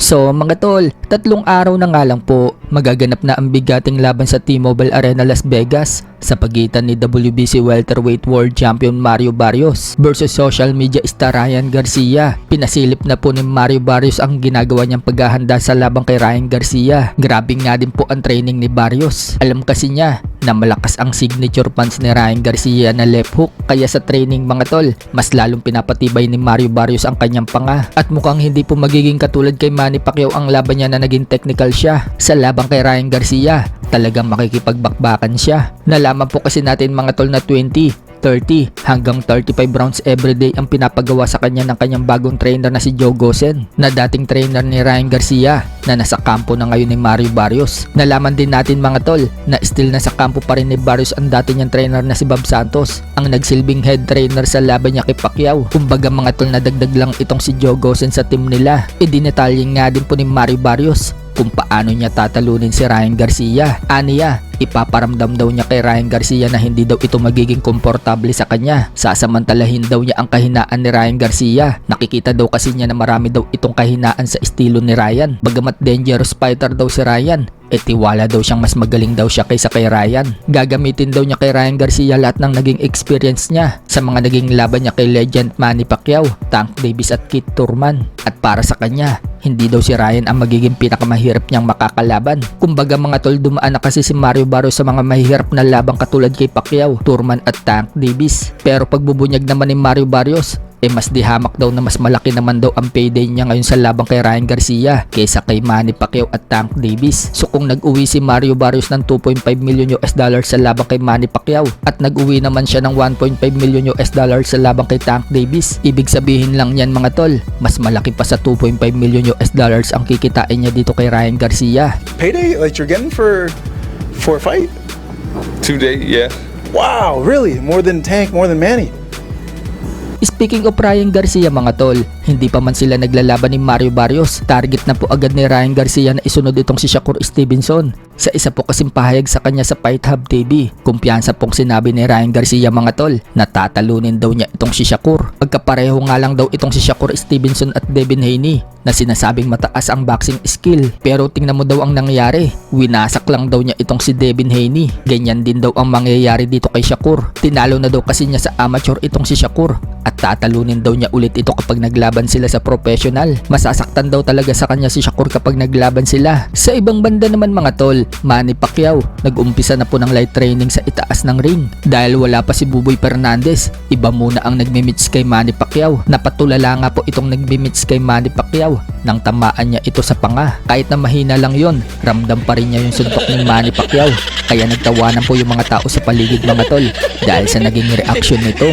So mga tol, 3 araw na nga lang po, magaganap na ang bigating laban sa T-Mobile Arena Las Vegas sa pagitan ni WBC Welterweight World Champion Mario Barrios versus social media star Ryan Garcia. Pinasilip na po ni Mario Barrios ang ginagawa niyang paghahanda sa labang kay Ryan Garcia. Grabe nga din po ang training ni Barrios. Alam kasi niya na malakas ang signature punch ni Ryan Garcia na left hook, kaya sa training mga tol, mas lalong pinapatibay ni Mario Barrios ang kanyang panga at mukhang hindi po magiging katulad kay Manny Pacquiao ang laban niya na naging technical siya. Sa labang kay Ryan Garcia, talagang makikipagbakbakan siya. Nalaman po kasi natin mga tol na 20, 30 hanggang 35 rounds everyday ang pinapagawa sa kanya ng kanyang bagong trainer na si Joe Gosen, na dating trainer ni Ryan Garcia na nasa kampo na ngayon ni Mario Barrios. Nalaman din natin mga tol na still nasa kampo pa rin ni Barrios ang dati niyang trainer na si Bob Santos, ang nagsilbing head trainer sa laban niya kay Pacquiao. Kumbaga mga tol, na dagdag lang itong si Joe Gosen sa team nila. Idinitalye nga din po ni Mario Barrios kung paano niya tatalunin si Ryan Garcia. Aniya, ipaparamdam daw niya kay Ryan Garcia na hindi daw ito magiging komportable sa kanya. Sasamantalahin daw niya ang kahinaan ni Ryan Garcia. Nakikita daw kasi niya na marami daw itong kahinaan sa estilo ni Ryan. Bagamat dangerous fighter daw si Ryan, tiwala daw siyang mas magaling daw siya kaysa kay Ryan. Gagamitin daw niya kay Ryan Garcia lahat ng naging experience niya sa mga naging laban niya kay legend Manny Pacquiao, Tank Davis at Keith Thurman. At para sa kanya, hindi daw si Ryan ang magiging pinakamahirap niyang makakalaban. Kumbaga mga tol, dumaan na kasi si Mario Barrios sa mga mahihirap na labang katulad kay Pacquiao, Thurman at Tank Davis. Pero pagbubunyag naman ni Mario Barrios, mas dihamak daw na mas malaki naman daw ang payday niya ngayon sa labang kay Ryan Garcia kaysa kay Manny Pacquiao at Tank Davis. So kung nag-uwi si Mario Barrios ng $2.5 million sa labang kay Manny Pacquiao at nag-uwi naman siya ng $1.5 million sa labang kay Tank Davis, ibig sabihin lang yan mga tol, mas malaki pa sa $2.5 million ang kikitain niya dito kay Ryan Garcia. Payday like you're getting for a fight? 2 days, yeah. Wow, really? More than Tank, more than Manny? Speaking of Ryan Garcia mga tol, hindi pa man sila naglalaban ni Mario Barrios, target na po agad ni Ryan Garcia na isunod itong si Shakur Stevenson. Sa isa po kasing pahayag sa kanya sa Fight Hub TV, kumpiyansa pong sinabi ni Ryan Garcia mga tol na tatalunin daw niya itong si Shakur. Pagkapareho nga lang daw itong si Shakur Stevenson at Devin Haney na sinasabing mataas ang boxing skill. Pero tingnan mo daw ang nangyayari, winasak lang daw niya itong si Devin Haney. Ganyan din daw ang mangyayari dito kay Shakur. Tinalo na daw kasi niya sa amateur itong si Shakur at tatalunin daw niya ulit ito kapag naglaban sila sa professional. Masasaktan daw talaga sa kanya si Shakur kapag naglaban sila. Sa ibang banda naman mga tol, Manny Pacquiao, nag-umpisa na po ng light training sa itaas ng ring. Dahil wala pa si Buboy Fernandez, iba muna ang nagmimits kay Manny Pacquiao. Napatulala nga po itong nagmimits kay Manny Pacquiao nang tamaan niya ito sa panga. Kahit na mahina lang yon, ramdam pa rin niya yung suntok ni Manny Pacquiao. Kaya nagtawanan po yung mga tao sa paligid mga tol dahil sa naging reaksyon nito.